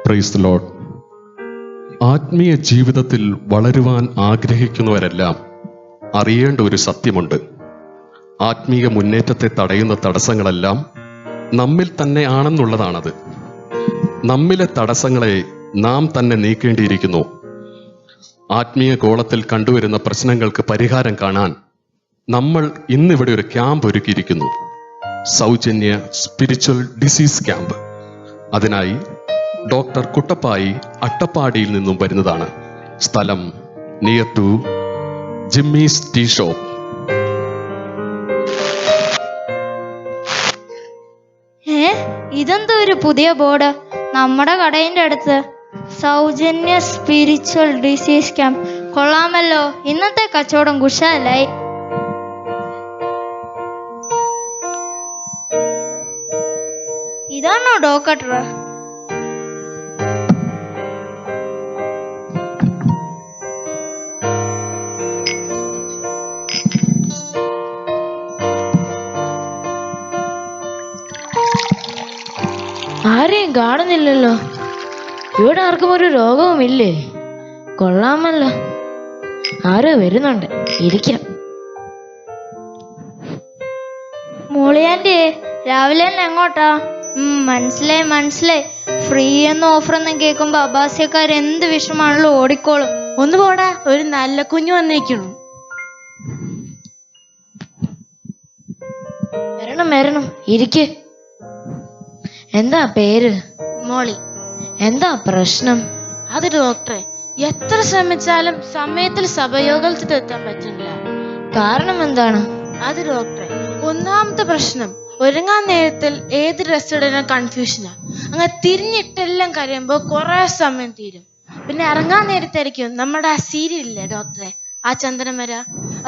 Praise the Lord. ആത്മീയ ജീവിതത്തിൽ വളരുവാൻ ആഗ്രഹിക്കുന്നവരെല്ലാം അറിയേണ്ട ഒരു സത്യമുണ്ട്. ആത്മീയ മുന്നേറ്റത്തെ തടയുന്ന തടസ്സങ്ങളെല്ലാം നമ്മിൽ തന്നെ ആണെന്നുള്ളതാണത്. നമ്മിലെ തടസ്സങ്ങളെ നാം തന്നെ നീക്കേണ്ടിയിരിക്കുന്നു. ആത്മീയ ഗോളത്തിൽ കണ്ടുവരുന്ന പ്രശ്നങ്ങൾക്ക് പരിഹാരം കാണാൻ നമ്മൾ ഇന്നിവിടെ ഒരു ക്യാമ്പ് ഒരുക്കിയിരിക്കുന്നു. സൗജന്യ സ്പിരിച്വൽ ഡിസീസ് ക്യാമ്പ്. അതിനായി ഡോക്ടർ കുട്ടപ്പായി അട്ടപ്പാടിയിൽ നിന്നും വരുന്നതാണ്. സ്ഥലം near to Jimmy's tea shop. ഇതെന്തോ ഒരു പുതിയ ബോർഡ് നമ്മുടെ കടയിന്റെ അടുത്ത്. സൗജന്യ സ്പിരിച്വൽ ഡിസീസ് ക്യാമ്പ്. കൊള്ളാമല്ലോ, ഇന്നത്തെ കച്ചവടം കുശാലായി. ഇതാണോ ഡോക്ടർ? ആരെയും കാണുന്നില്ലല്ലോ. ഇവിടെ ആർക്കും ഒരു രോഗവുമില്ലേ? കൊള്ളാമല്ലോ, ആരോ വരുന്നുണ്ട്. ഇരിക്കാം. മോളിയാൻ്റെ രാവിലെ തന്നെ എങ്ങോട്ടാ? മനസ്സിലായി. ഫ്രീ എന്ന ഓഫർ ഒന്നും കേൾക്കുമ്പോ അബാസ്യക്കാർ എന്ത് വിഷമാണല്ലോ ഓടിക്കോളും. ഒന്ന് പോടാ, ഒരു നല്ല കുഞ്ഞു വന്നേക്കണു. വരണം, ഇരിക്ക്. എന്താ പേര്? മോളി. എന്താ പ്രശ്നം? അത് ഡോക്ടറെ, എത്ര ശ്രമിച്ചാലും സമയത്തിൽ സഭയോഗത്തിൽ എത്താൻ പറ്റില്ല. കാരണം എന്താണ്? അത് ഡോക്ടറെ, ഒന്നാമത്തെ പ്രശ്നം ഒരുങ്ങാൻ നേരത്തിൽ ഏത് ഡ്രസ് ഇടുന്ന കൺഫ്യൂഷനാ. അങ്ങനെ തിരിഞ്ഞിട്ടെല്ലാം കഴിയുമ്പോൾ കുറെ സമയം തീരും. പിന്നെ ഇറങ്ങാൻ നേരത്തായിരിക്കും നമ്മുടെ ആ സീരിയലില്ലേ ഡോക്ടറെ, ആ ചന്ദനമര,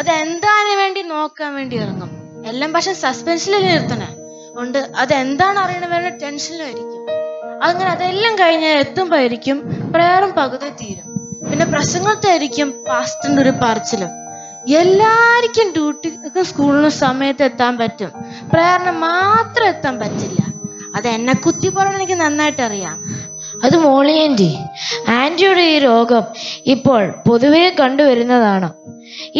അത് എന്താണ് വേണ്ടി നോക്കാൻ വേണ്ടി ഇറങ്ങും. എല്ലാം പക്ഷെ സസ്പെൻഷനിൽ നിർത്തണേ ഉണ്ട്. അതെന്താണ് അറിയണവരുടെ ടെൻഷനിലായിരിക്കും. അങ്ങനെ അതെല്ലാം കഴിഞ്ഞ് എത്തുമ്പോഴായിരിക്കും പ്രേയറും പകുതി തീരും. പിന്നെ പ്രസംഗത്തായിരിക്കും പാസ്റ്ററിന്റെ ഒരു പറച്ചിലും. എല്ലാവർക്കും ഡ്യൂട്ടിക്കും സ്കൂളിനും സമയത്ത് എത്താൻ പറ്റും, പ്രേയറിന് മാത്രം എത്താൻ പറ്റില്ല. അത് എന്നെ കുത്തി പറയാൻ എനിക്ക് നന്നായിട്ട് അറിയാം. അത് മോളി ആന്റിയുടെ ഈ രോഗം ഇപ്പോൾ പൊതുവെ കണ്ടുവരുന്നതാണ്.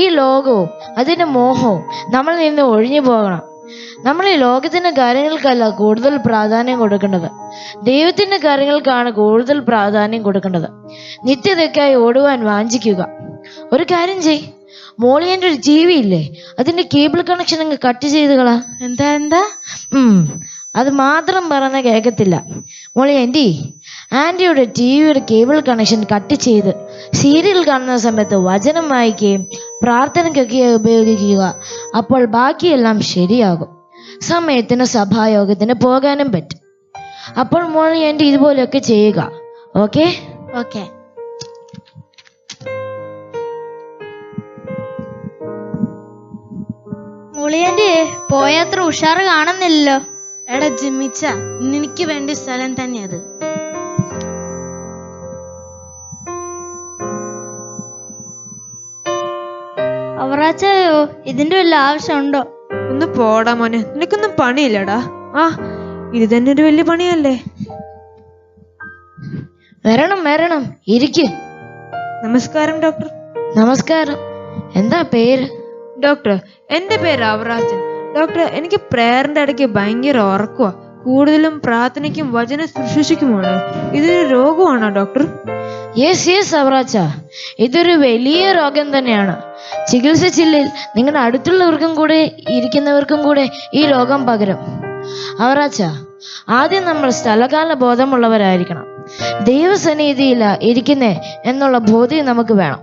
ഈ ലോകവും അതിന്റെ മോഹവും നമ്മളിൽ നിന്ന് ഒഴിഞ്ഞു പോകണം. നമ്മൾ ഈ ലോകത്തിന്റെ കാര്യങ്ങൾക്കല്ല കൂടുതൽ പ്രാധാന്യം കൊടുക്കേണ്ടത്, ദൈവത്തിന്റെ കാര്യങ്ങൾക്കാണ് കൂടുതൽ പ്രാധാന്യം കൊടുക്കേണ്ടത്. നിത്യതയ്ക്കായി ഓടുവാൻ വാഞ്ചിക്കുക. ഒരു കാര്യം ചെയ്, മോളിയന്റെ ഒരു ടി വി ഇല്ലേ, അതിന്റെ കേബിൾ കണക്ഷൻ അങ്ങ് കട്ട് ചെയ്ത് കളാ. എന്താ അത് മാത്രം പറഞ്ഞ കേൾക്കത്തില്ല. മോളി ആന്റിയുടെ ടി വിയുടെ കേബിൾ കണക്ഷൻ കട്ട് ചെയ്ത് സീരിയൽ കാണുന്ന സമയത്ത് വചനം വായിക്കുകയും പ്രാർത്ഥനയ്ക്കൊക്കെ ഉപയോഗിക്കുക. അപ്പോൾ ബാക്കിയെല്ലാം ശരിയാകും. സമയത്തിന് സഭായോഗത്തിന് പോകാനും പറ്റും. അപ്പോൾ മോളി ഇതുപോലെയൊക്കെ ചെയ്യുക. ഓക്കെ? മോളിയാൻ്റെ പോയത്ര ഉഷാറ് കാണുന്നില്ലല്ലോ. എടാ ജിമ്മിച്ച, നിനക്ക് വേണ്ടി സ്ഥലം തന്നെ അത്. അവറാച്ചയോ, ഇതിന്റെ വല്ല ആവശ്യമുണ്ടോ? ഒന്ന് പോടാ മോനെ, നിനക്കൊന്നും പണിയില്ലടാ. ഇത് തന്നെ ഒരു വലിയ പണിയല്ലേ. വരണം, ഇരിക്ക്. നമസ്കാരം ഡോക്ടർ. നമസ്കാരം. എന്താ പേര്? ഡോക്ടർ, എന്റെ പേര് അവറാച്ചൻ. ഡോക്ടർ, എനിക്ക് പ്രേയറിന്റെ ഇടയ്ക്ക് ഭയങ്കര ഉറക്കമാ. കൂടുതലും പ്രാർത്ഥനയ്ക്കും വചന ശുശ്രൂഷയ്ക്കുമാണ്. ഇതൊരു രോഗമാണോ ഡോക്ടർ? യെസ് അവറാച്ച, ഇതൊരു വലിയ രോഗം തന്നെയാണ്. ചികിത്സിച്ചില്ലെങ്കിൽ നിങ്ങളുടെ അടുത്തുള്ളവർക്കും കൂടെ ഇരിക്കുന്നവർക്കും കൂടെ ഈ രോഗം പകരും. അവറാച്ച, ആദ്യം നമ്മൾ സ്ഥലകാല ബോധമുള്ളവരായിരിക്കണം. ദൈവസന്നിധിയില ഇരിക്കുന്നേ എന്നുള്ള ബോധ്യം നമുക്ക് വേണം.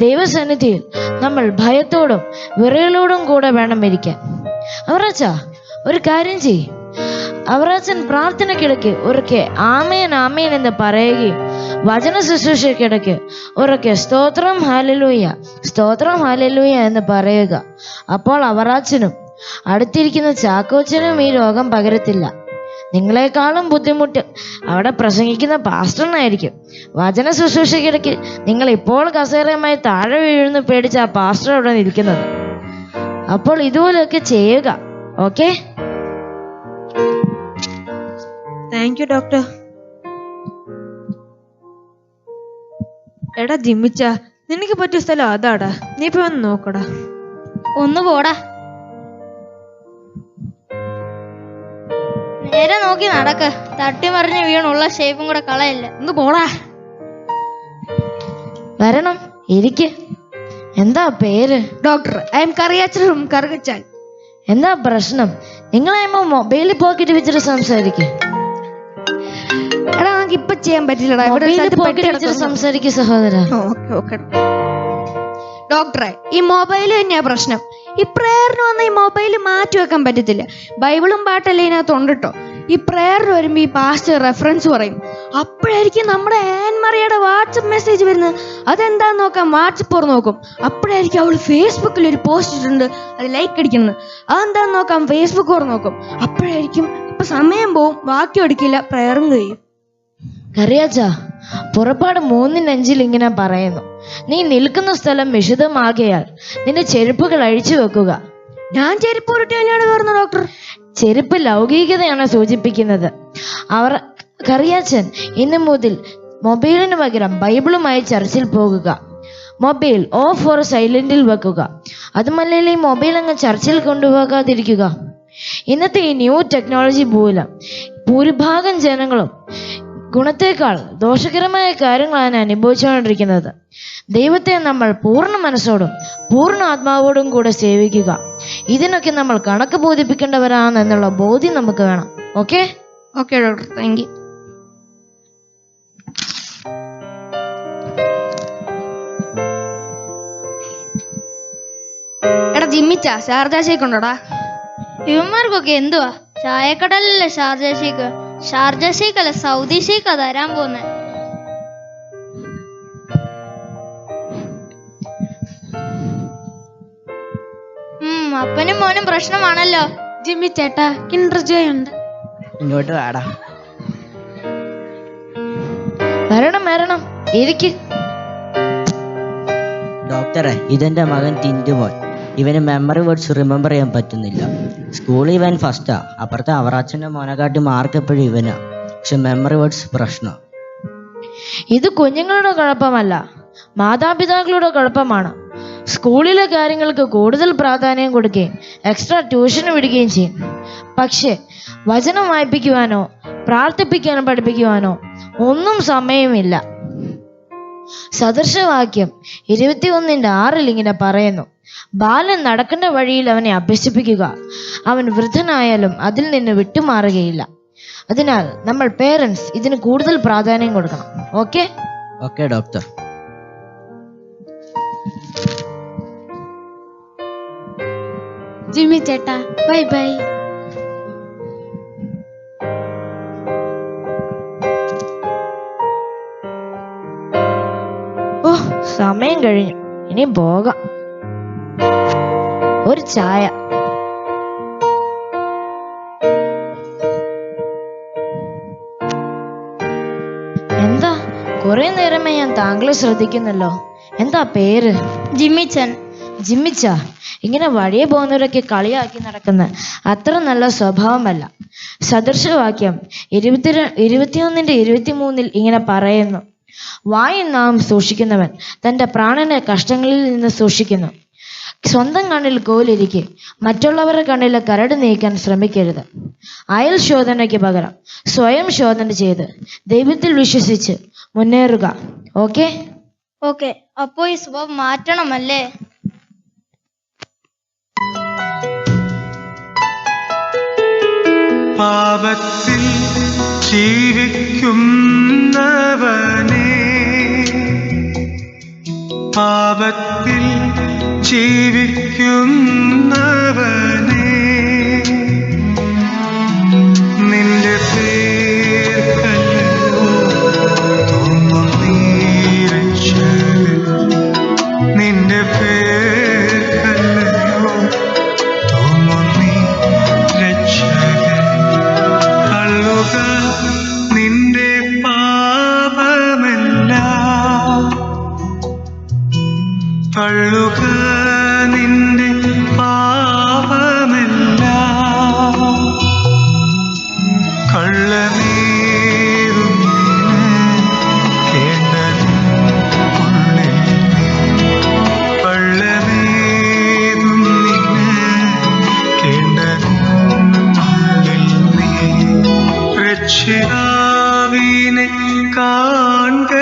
ദൈവസന്നിധിയിൽ നമ്മൾ ഭയത്തോടും വിറയലോടും കൂടെ വേണം ഇരിക്കാൻ. അവറാച്ച, ഒരു കാര്യം ചെയ്യ്. അവറാച്ചൻ പ്രാർത്ഥനക്കിടയ്ക്ക് ഉറക്കെ ആമേൻ എന്ന് പറയുകയും വചന ശുശ്രൂഷയ്ക്കിടയ്ക്ക് ഉറക്കെ സ്തോത്രം ഹല്ലേലൂയ എന്ന് പറയുക. അപ്പോൾ അവറാച്ചനും അടുത്തിരിക്കുന്ന ചാക്കോച്ചനും ഈ രോഗം പകരത്തില്ല. നിങ്ങളെക്കാളും ബുദ്ധിമുട്ട് അവിടെ പ്രസംഗിക്കുന്ന പാസ്റ്ററിനായിരിക്കും. വചന ശുശ്രൂഷയ്ക്കിടയ്ക്ക് നിങ്ങൾ ഇപ്പോൾ കസേരയുമായി താഴെ വീഴുന്ന പേടിച്ച ആ പാസ്റ്റർ അവിടെ നിൽക്കുന്നത്. അപ്പോൾ ഇതുപോലെയൊക്കെ ചെയ്യുക. ഓക്കെ? Thank you doctor. എടാ ജിമ്മിച്ച, നിനക്ക് പറ്റിയ സ്ഥലം അതാടാ. നീ ഇപ്പൊ വന്ന് നോക്കടാ. ഒന്ന് പോടാ. നേരെ നോക്കി നടക്ക്. തട്ടി മറിഞ്ഞ് വീണുള്ള ഷേപ്പും കൂടെ കളയല്ല. ഒന്ന് പോടാ. വരണം, ഇരിക്ക്. എന്താ പേര്? Doctor, I am Kariyachan Karukachan. എന്താ പ്രശ്നം? നിങ്ങളാകുമ്പോ മൊബൈലിൽ പോക്കറ്റ് വെച്ചിട്ട് സംസാരിക്കും. എടാ, നമുക്ക് ഇപ്പൊ ചെയ്യാൻ പറ്റില്ലടാ. പോക്കറ്റ് വെച്ചിട്ട് സംസാരിക്കും സഹോദര. ഡോക്ടറെ, ഈ മൊബൈൽ തന്നെയാ പ്രശ്നം. ഈ പ്രേയറിന് വന്ന ഈ മൊബൈൽ മാറ്റി വെക്കാൻ പറ്റത്തില്ല. ബൈബിളും പാട്ടല്ലേ ഇതിനകത്ത് ഉണ്ട് കേട്ടോ. ഈ പ്രേയറിന് വരുമ്പോ ഈ പാസ്റ്റർ റെഫറൻസ് പറയും. അപ്പോഴായിരിക്കും നമ്മുടെ ആൻമറിയുടെ വാട്സപ്പ് മെസ്സേജ് വരുന്നത്. അതെന്താന്ന് നോക്കാം, വാട്സപ്പ് തുറന്ന് നോക്കും. അപ്പോഴായിരിക്കും അവള് ഫേസ്ബുക്കിൽ ഒരു പോസ്റ്റ് ഇട്ടിട്ടുണ്ട്, അത് ലൈക്ക് അടിക്കുന്നത്. അതെന്താന്ന് നോക്കാം, ഫേസ്ബുക്ക് തുറന്ന് നോക്കും. അപ്പോഴായിരിക്കും ഇപ്പൊ സമയം പോവും, വാക്യം എടുക്കില്ല, പ്രേയറും കഴിയും. കറിയാച്ച, പുറപ്പാട് 3:5 ഇങ്ങനെ പറയുന്നു, നീ നിൽക്കുന്ന സ്ഥലം വിശുദ്ധമാകയാൽ നിന്റെ ചെരുപ്പുകൾ അഴിച്ചു വെക്കുക. ഞാൻ ചെരുപ്പ് ഉരുട്ടി തന്നെയാണ് കയറുന്നത് ഡോക്ടർ. ചെരുപ്പ് ലൗകികതയാണ് സൂചിപ്പിക്കുന്നത്. അവർ കറിയാച്ചൻ ഇന്ന് മുതൽ മൊബൈലിന് പകരം ബൈബിളുമായി ചർച്ചിൽ പോകുക. മൊബൈൽ ഓഫ് ഓർ സൈലന്റിൽ വെക്കുക. അതുമല്ലെങ്കിൽ ഈ മൊബൈൽ അങ്ങ് ചർച്ചിൽ കൊണ്ടുപോകാതിരിക്കുക. ഇന്നത്തെ ഈ ന്യൂ ടെക്നോളജി മൂലം ഭൂരിഭാഗം ജനങ്ങളും ഗുണത്തേക്കാൾ ദോഷകരമായ കാര്യങ്ങളാണ് അനുഭവിച്ചുകൊണ്ടിരിക്കുന്നത്. ദൈവത്തെ നമ്മൾ പൂർണ്ണ മനസ്സോടും പൂർണ്ണ ആത്മാവോടും കൂടെ സേവിക്കുക. ഇതിനൊക്കെ നമ്മൾ കണക്ക് ബോധിപ്പിക്കേണ്ടവരാണെന്നുള്ള ബോധ്യം നമുക്ക് വേണം. Okay doctor, thank you. എടാ ജിമ്മിച്ച, ഷാർജ ഷേക്ക് ഉണ്ടോടാ? ഇവന്മാർക്കൊക്കെ എന്തുവാ? ചായക്കടലല്ലേ ഷാർജ ഷേക്ക്? ഷാർജ ഷേക്ക് അല്ല, സൗദി ഷേക്കാ തരാൻ പോന്നെ. അപ്പനും മോനും പ്രശ്നമാണല്ലോ. ജിമ്മി ചേട്ടാ, കിൻഡർ ജോയ് ഉണ്ട്. ഇങ്ങോട്ട് വാടാ. വരണം, ഇരിക്ക്. ഡോക്ടറെ, ഇതെന്റെ മകൻ ടിൻറ്റുമോൻ. ഇവന് മെമ്മറി വേർഡ്സ് റിമെമ്പർ ചെയ്യാൻ പറ്റുന്നില്ല. സ്കൂളിൽ ഇവൻ ഫസ്റ്റാ. അപ്പുറത്തെ അവറാച്ചന്റെ മോനെക്കാട്ടി മാർക്ക് എപ്പോഴും ഇവനാ. പക്ഷെ മെമ്മറി വേർഡ്സ് പ്രശ്നം. ഇത് കുഞ്ഞുങ്ങളുടെ കുഴപ്പമല്ല, മാതാപിതാക്കളുടെ കുഴപ്പമാണ്. സ്കൂളിലെ കാര്യങ്ങൾക്ക് കൂടുതൽ പ്രാധാന്യം കൊടുക്കുകയും എക്സ്ട്രാ ട്യൂഷന് വിടുകയും ചെയ്യും. പക്ഷെ വചനം വായിപ്പിക്കുവാനോ പ്രാർത്ഥിപ്പിക്കാനോ പഠിപ്പിക്കുവാനോ ഒന്നും സമയമില്ല. സദൃശവാക്യം 21:6 ഇങ്ങനെ പറയുന്നു, ബാലൻ നടക്കേണ്ട വഴിയിൽ അവനെ അഭ്യസിപ്പിക്കുക, അവൻ വൃദ്ധനായാലും അതിൽ നിന്ന് വിട്ടുമാറുകയില്ല. അതിനാൽ നമ്മൾ പേരൻസ് ഇതിന് കൂടുതൽ പ്രാധാന്യം കൊടുക്കണം. Okay doctor. ജിമ്മി ചേട്ടാ, ബൈ ബൈ. ഓ, സമയം കഴിഞ്ഞു, ഇനി പോകാം. ഒരു ചായ. എന്താ കുറെ നേരമേ ഞാൻ താങ്കളെ ശ്രദ്ധിക്കുന്നല്ലോ. എന്താ പേര്? ജിമ്മിച്ചൻ. ജിമ്മിച്ച, ഇങ്ങനെ വഴിയെ പോകുന്നവരൊക്കെ കളിയാക്കി നടക്കുന്ന അത്ര നല്ല സ്വഭാവമല്ല. സദൃശവാക്യം 21:23 ഇങ്ങനെ പറയുന്നു, വായും നാം സൂക്ഷിക്കുന്നവൻ തൻ്റെ പ്രാണനെ കഷ്ടങ്ങളിൽ നിന്ന് സൂക്ഷിക്കുന്നു. സ്വന്തം കണ്ണിൽ കോലിരിക്കെ മറ്റുള്ളവരുടെ കണ്ണിലെ കരട് നീക്കാൻ ശ്രമിക്കരുത്. അയൽ ശോധനയ്ക്ക് പകരം സ്വയം ശോധന ചെയ്ത് ദൈവത്തിൽ വിശ്വസിച്ച് മുന്നേറുക. ഓക്കെ, അപ്പോ ഈ സ്വഭാവം മാറ്റണമല്ലേ? പാപത്തിൽ ജീവിക്കുന്നവനെ, പാപത്തിൽ ജീവിക്കുന്നവനെ, നിന്റെ പേർക്കല്ലോ തോന്നും നീരക്ഷകൻ, നിന്റെ പേർക്കല്ലോ തോന്നും നീ രക്ഷകൻ. കള്ളുക നിന്റെ പാപമെല്ലാം, തള്ളുക നിന്റെ പാപമെല്ലാം, കള്ളനേറും കേണ്ടതും കാൺക